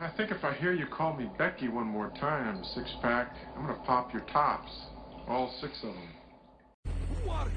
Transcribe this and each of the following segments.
I think if I hear you call me Becky one more time, six-pack, I'm gonna pop your tops. All six of them. Who are you?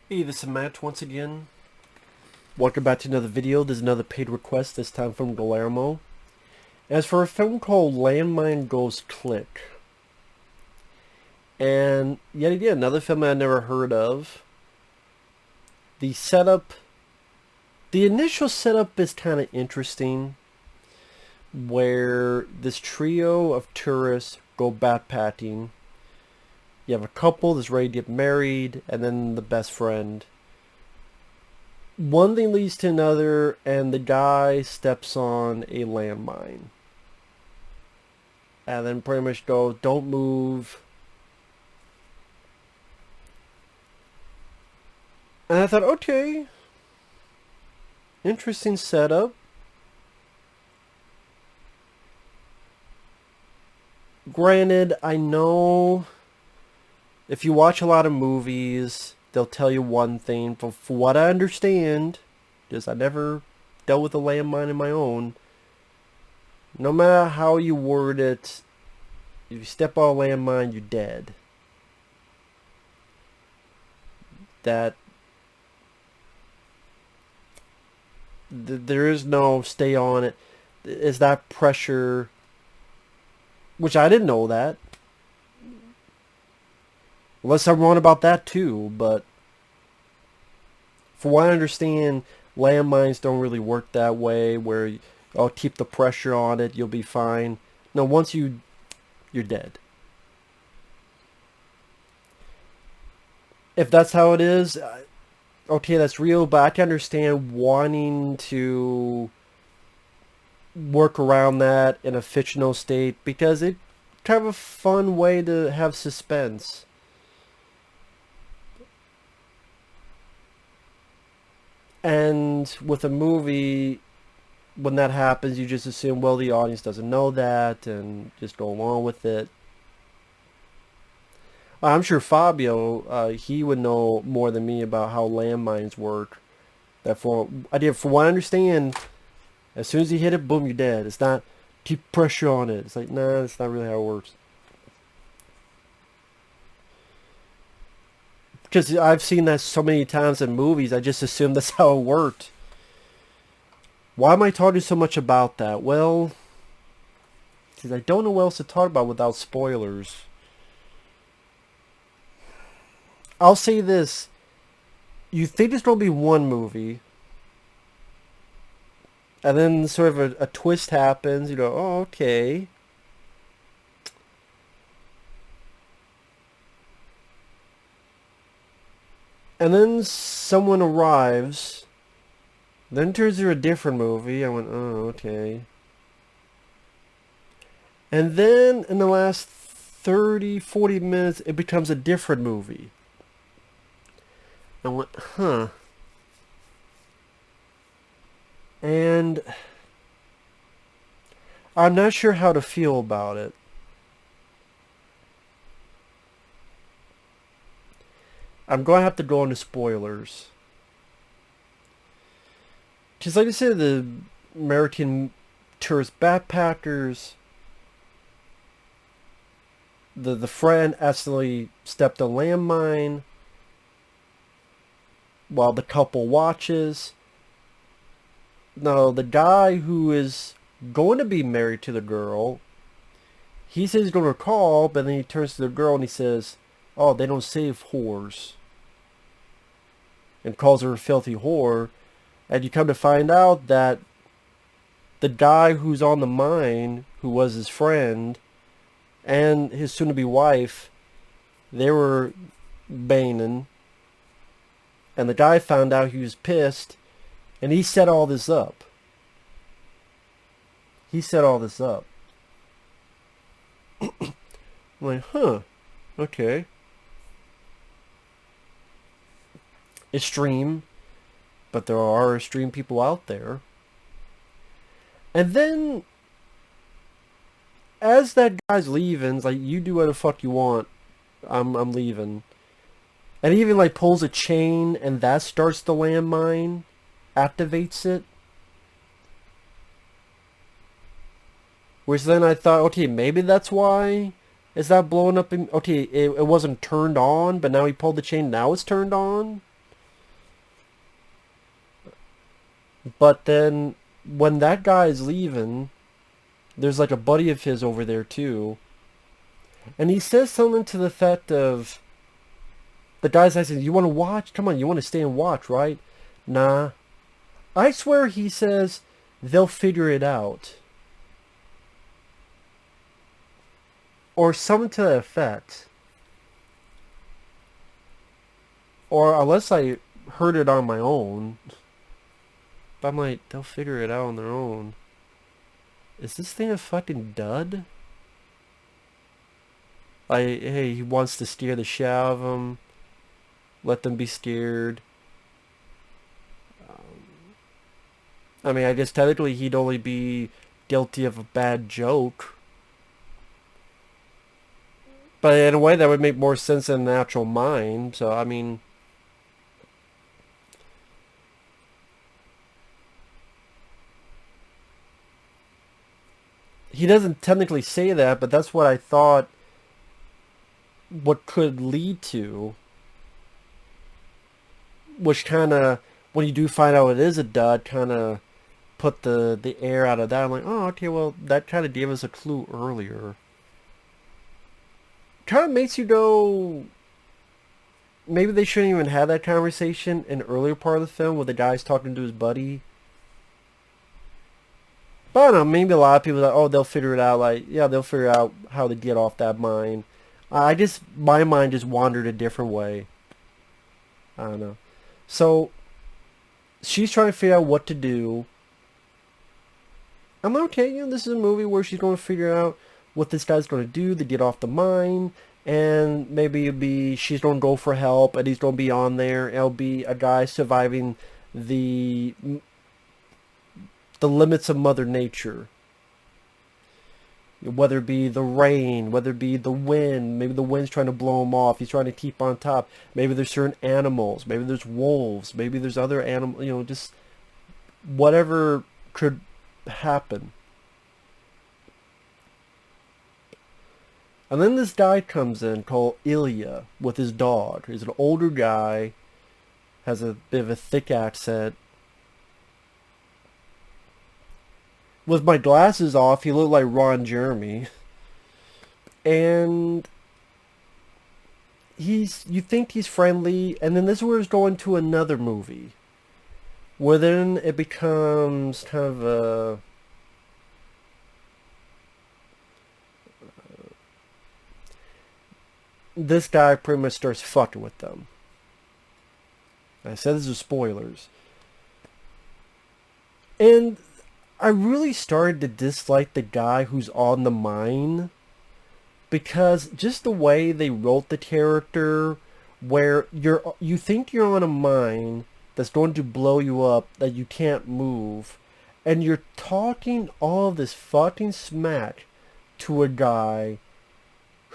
Hey, this is Matt once again. Welcome back to another video. There's another paid request, this time from Guillermo. As for a film called Landmine Goes Click. And yet again, another film I never heard of. The initial setup is kind of interesting. Where this trio of tourists go backpacking. You have a couple that's ready to get married, and then the best friend. One thing leads to another, and the guy steps on a landmine. And then pretty much goes, don't move. And I thought, okay. Interesting setup. Granted, I know if you watch a lot of movies, they'll tell you one thing. But for what I understand, because I never dealt with a landmine in my own, no matter how you word it, if you step on a landmine, you're dead. There is no stay on it. Is that pressure, which I didn't know that. Unless I'm wrong about that too, but for what I understand, landmines don't really work that way, where I'll keep the pressure on it, you'll be fine. No, once you're dead. If that's how it is, okay, that's real, but I can understand wanting to work around that in a fictional state, because it's kind of a fun way to have suspense. And with a movie, when that happens, you just assume, well, the audience doesn't know that, and just go along with it. I'm sure Fabio, he would know more than me about how landmines work. For what I understand, as soon as you hit it, boom, you're dead. It's not keep pressure on it. It's like, nah, that's not really how it works. Because I've seen that so many times in movies, I just assumed that's how it worked. Why am I talking so much about that? Well, because I don't know what else to talk about without spoilers. I'll say this. You think there's going to be one movie, and then sort of a twist happens. You go, oh, okay. And then someone arrives. Then turns to a different movie. I went, oh, okay. And then in the last 30, 40 minutes, it becomes a different movie. I went, huh. And I'm not sure how to feel about it. I'm going to have to go into spoilers. Just like I said, the American tourist backpackers, the friend accidentally stepped on landmine while the couple watches. Now, the guy who is going to be married to the girl, he says he's going to call, but then he turns to the girl and he says, oh, they don't save whores. And calls her a filthy whore. And you come to find out that the guy who's on the mine, who was his friend, and his soon-to-be wife, they were banging. And the guy found out, he was pissed, and he set all this up. He set all this up. I'm like, huh, okay. Extreme, but there are extreme people out there. And then, as that guy's leaving, it's like, you do what the fuck you want. I'm leaving. And he even like pulls a chain, and that starts the landmine, activates it. Which then I thought, okay, maybe that's why it's not blowing up. Okay, it wasn't turned on, but now he pulled the chain, now it's turned on. But then, when that guy is leaving, there's like a buddy of his over there too. And he says something to the effect of, the guy's asking, you want to watch? Come on, you want to stay and watch, right? Nah. I swear he says, they'll figure it out. Or something to that effect. Or unless I heard it on my own. But I'm like, they'll figure it out on their own. Is this thing a fucking dud? Hey, he wants to steer the shit out of them. Let them be steered. I mean, I guess technically he'd only be guilty of a bad joke. But in a way that would make more sense than an actual mine. So, I mean, he doesn't technically say that, but that's what I thought what could lead to. Which kind of, when you do find out it is a dud, kind of put the air out of that. I'm like, oh, okay, well, that kind of gave us a clue earlier. Kind of makes you go, maybe they shouldn't even have that conversation in the earlier part of the film where the guy's talking to his buddy. But I don't know, maybe a lot of people are like, oh, they'll figure it out. Like, yeah, they'll figure out how to get off that mine. My mind just wandered a different way. I don't know. So, she's trying to figure out what to do. I'm like, okay, this is a movie where she's going to figure out what this guy's going to do to get off the mine, and maybe she's going to go for help, and he's going to be on there. It'll be a guy surviving the limits of Mother Nature. Whether it be the rain, whether it be the wind, maybe the wind's trying to blow him off, he's trying to keep on top. Maybe there's certain animals, maybe there's wolves, maybe there's other animals, just whatever could happen. And then this guy comes in called Ilya with his dog. He's an older guy, has a bit of a thick accent. With my glasses off, he looked like Ron Jeremy. And you think he's friendly, and then this is where it's going to another movie. Where then it becomes kind of a... this guy pretty much starts fucking with them. I said this is spoilers. And I really started to dislike the guy who's on the mine. Because just the way they wrote the character, where you think you're on a mine that's going to blow you up, that you can't move, and you're talking all this fucking smack to a guy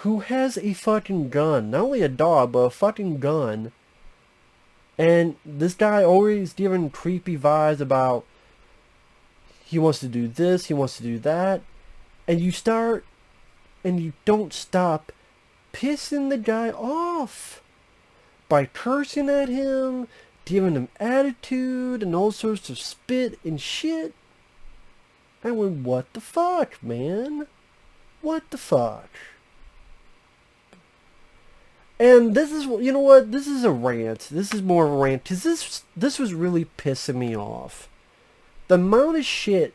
who has a fucking gun. Not only a dog, but a fucking gun. And this guy always giving creepy vibes about he wants to do this, he wants to do that. And you start and you don't stop pissing the guy off by cursing at him, giving him attitude and all sorts of spit and shit. I went, what the fuck, man? What the fuck? And this is, you know what? This is a rant. This is more of a rant. Because this was really pissing me off. The amount of shit.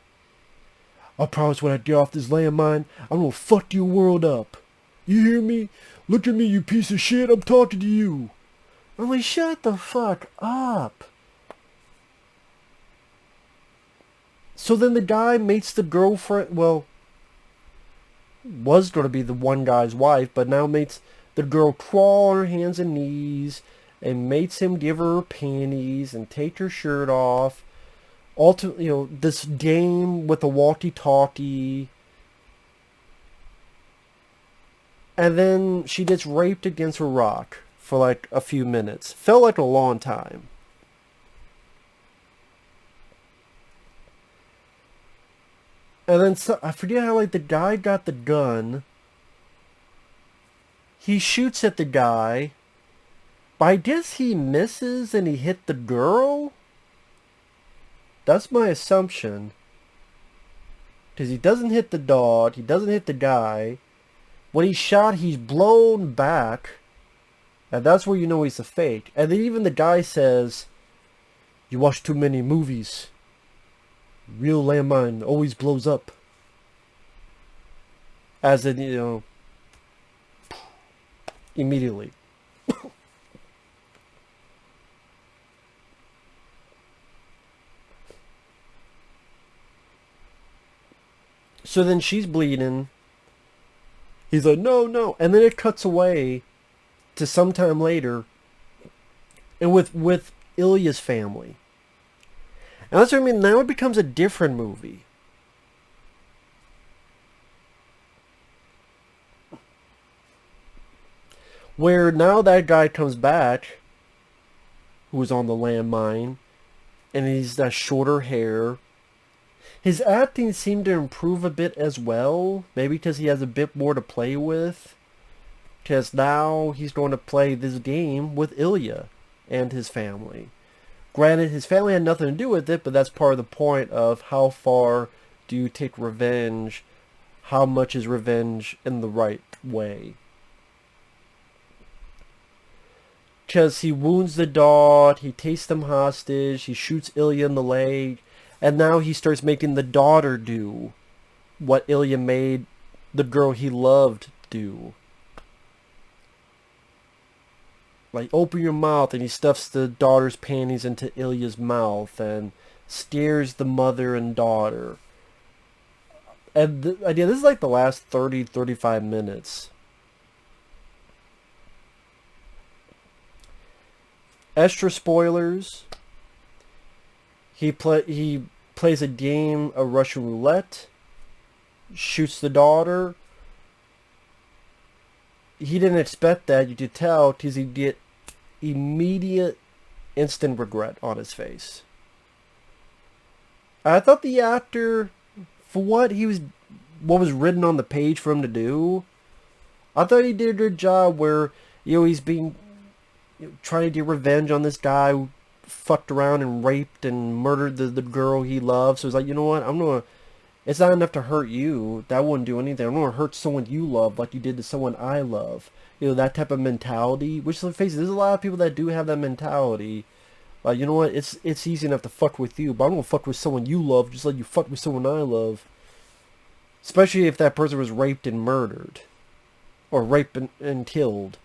I promise when I get off this landmine, I'm gonna fuck your world up. You hear me? Look at me, you piece of shit. I'm talking to you. I'm like, shut the fuck up. So then the guy mates the girlfriend, well, was going to be the one guy's wife, but now mates the girl crawl on her hands and knees and mates him give her panties and take her shirt off. Ultimately, this game with the walkie-talkie. And then she gets raped against a rock for like a few minutes. Felt like a long time. And then I forget how the guy got the gun. He shoots at the guy. But I guess he misses and he hit the girl? That's my assumption. Because he doesn't hit the dog. He doesn't hit the guy. When he's shot, he's blown back. And that's where you know he's a fake. And then even the guy says, you watch too many movies. Real landmine always blows up. As in, immediately. So then she's bleeding. He's like, no, no. And then it cuts away to sometime later. And with Ilya's family. And that's what I mean. Now it becomes a different movie. Where now that guy comes back, who was on the landmine, and he's got shorter hair. His acting seemed to improve a bit as well. Maybe because he has a bit more to play with. Because now he's going to play this game with Ilya and his family. Granted, his family had nothing to do with it, but that's part of the point of how far do you take revenge? How much is revenge in the right way? Because he wounds the dog, he takes them hostage, he shoots Ilya in the leg, and now he starts making the daughter do what Ilya made the girl he loved do. Like, open your mouth, and he stuffs the daughter's panties into Ilya's mouth and scares the mother and daughter. And this is like the last 30-35 minutes. Extra spoilers. He plays a game of Russian roulette. Shoots the daughter. He didn't expect that. You could tell because he get immediate, instant regret on his face. I thought the actor, for what was written on the page for him to do, I thought he did a good job. Where he's being trying to get revenge on this guy who fucked around and raped and murdered the girl he loved. So he's like, you know what? It's not enough to hurt you. That wouldn't do anything. I'm going to hurt someone you love like you did to someone I love. That type of mentality. Which, let's face it, there's a lot of people that do have that mentality. Like, you know what? It's easy enough to fuck with you, but I'm going to fuck with someone you love just like you fuck with someone I love. Especially if that person was raped and murdered. Or raped and killed.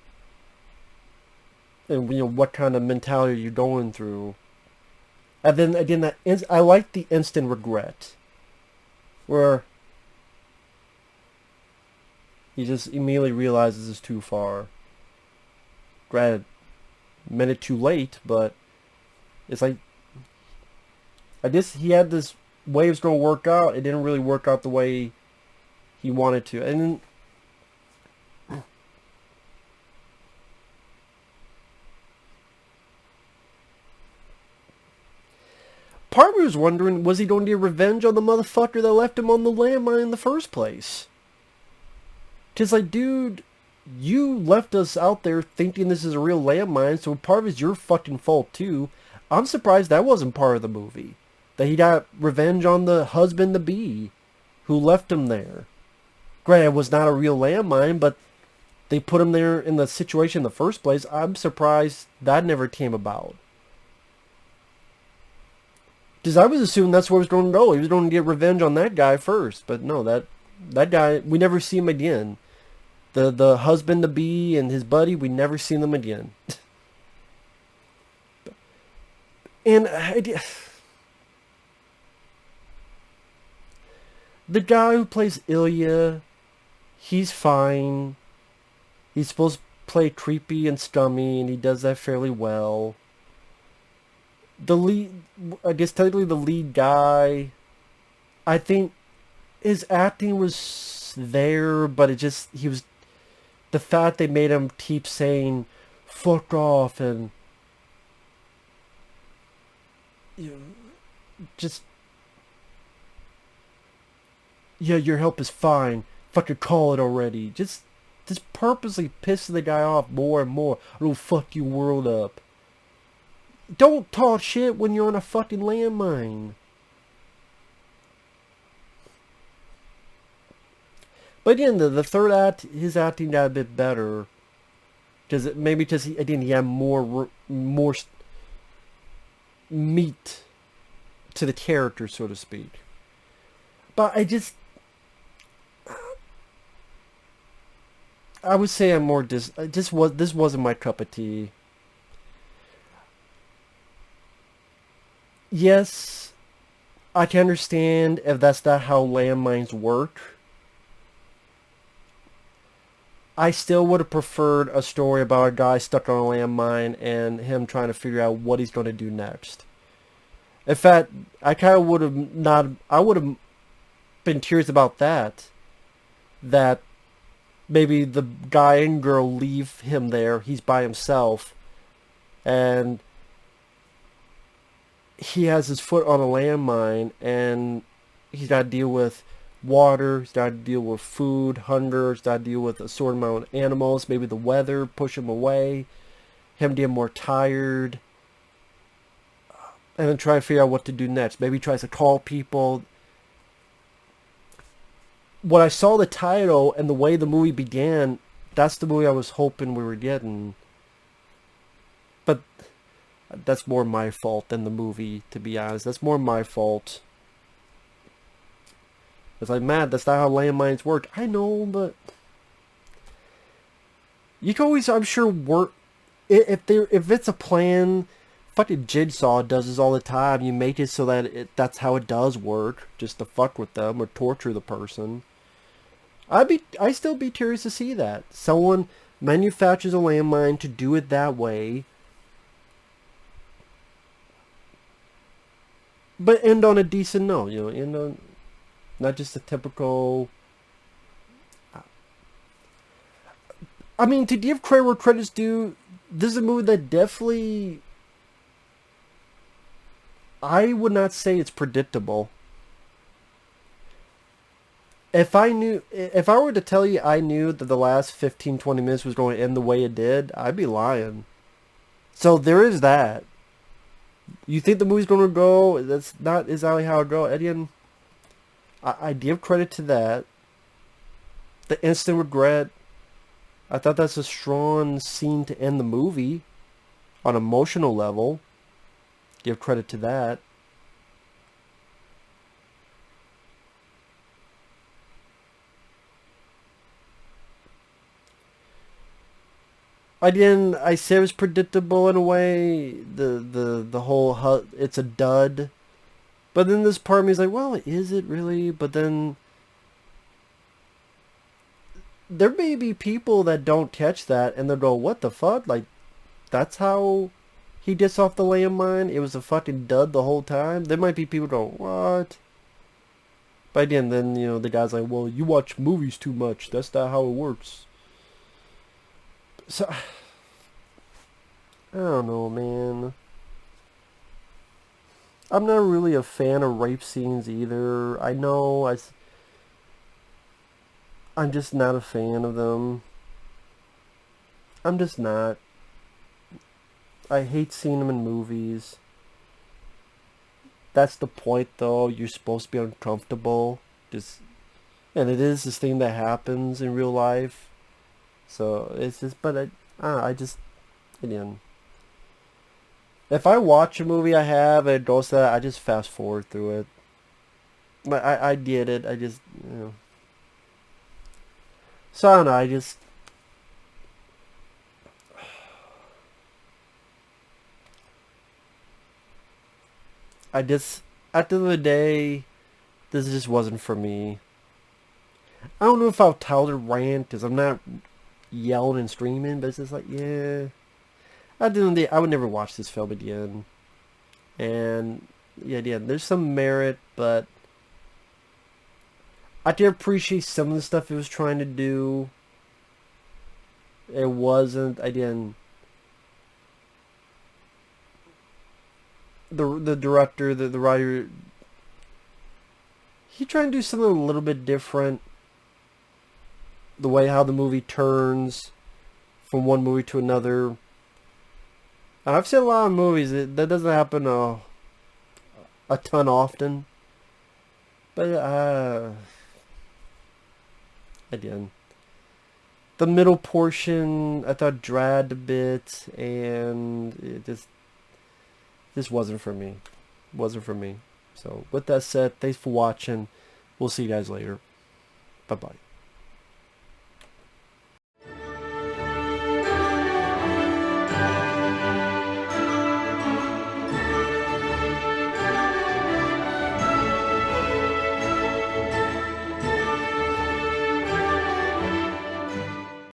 And, what kind of mentality are you going through? And then, again, I like the instant regret. Where he just immediately realizes it's too far. Granted, minute too late, but it's like, I guess he had this way it was going to work out. It didn't really work out the way he wanted to. And then, part of me was wondering, was he going to get revenge on the motherfucker that left him on the landmine in the first place? Just like, dude, you left us out there thinking this is a real landmine, so part of it's your fucking fault too. I'm surprised that wasn't part of the movie. That he got revenge on the husband-to-be who left him there. Granted, it was not a real landmine, but they put him there in the situation in the first place. I'm surprised that never came about. Because I was assuming that's where he was going to go. He was going to get revenge on that guy first. But no, that guy, we never see him again. The husband-to-be and his buddy, we never see them again. And the guy who plays Ilya, he's fine. He's supposed to play creepy and scummy, and he does that fairly well. The lead, I guess technically the lead guy, I think his acting was there, but he was, the fact they made him keep saying, fuck off, and, you know, just, yeah, your help is fine, fucking call it already, just purposely pissing the guy off more and more. It'll fuck your world up. Don't talk shit when you're on a fucking landmine. But again, the third act, his acting got a bit better. Maybe because he had more meat to the character, so to speak. But I would say I'm more this wasn't my cup of tea. Yes, I can understand if that's not how landmines work. I still would have preferred a story about a guy stuck on a landmine and him trying to figure out what he's going to do next. In fact, I kind of would have I would have been curious about that. That maybe the guy and girl leave him there, he's by himself, and he has his foot on a landmine, and he's got to deal with water, he's got to deal with food, hunger, he's got to deal with a certain amount of animals, maybe the weather, push him away, him getting more tired, and then try to figure out what to do next. Maybe he tries to call people. When I saw the title and the way the movie began, that's the movie I was hoping we were getting. But that's more my fault than the movie, to be honest. That's more my fault. It's like, man, that's not how landmines work. I know, but you can always, I'm sure, work if it's a plan. Fucking Jigsaw does this all the time. You make it so that that's how it does work, just to fuck with them or torture the person. I'd still be curious to see that. Someone manufactures a landmine to do it that way, but end on a decent note, you know, end on not just a typical. I mean, to give credit where credit's due, this is a movie that definitely, I would not say it's predictable. If I were to tell you I knew that the last 15-20 minutes was going to end the way it did, I'd be lying. So there is that. You think the movie's going to go, that's not exactly how it goes. Again, I give credit to that. The instant regret, I thought that's a strong scene to end the movie on an emotional level. Give credit to that. Again, I say it was predictable in a way. The whole it's a dud. But then this part of me is like, well, is it really? But then there may be people that don't catch that and they'll go, what the fuck? Like, that's how he gets off the landmine? It was a fucking dud the whole time? There might be people go, what? But again, then, you know, the guy's like, well, you watch movies too much. That's not how it works. So, I don't know, man. I'm not really a fan of rape scenes either. I know I'm just not a fan of them. I'm just not. I hate seeing them in movies. That's the point, though. You're supposed to be uncomfortable. Just, and it is this thing that happens in real life. So it's just, but I just, again, if I watch a movie I have and it goes to that, I just fast forward through it. I get it. I just, you know. So I don't know. At the end of the day, this just wasn't for me. I don't know if I'll tell the rant because I'm not yelling and screaming, but it's just like, yeah. At the end of the day, I would never watch this film again. And yeah, there's some merit, but I did appreciate some of the stuff it was trying to do. It wasn't, again, the director, the writer, he tried to do something a little bit different. The way how the movie turns from one movie to another. And I've seen a lot of movies that doesn't happen a ton often. But again, the middle portion I thought dragged a bit, and it just wasn't for me. Wasn't for me. So with that said, thanks for watching. We'll see you guys later. Bye bye.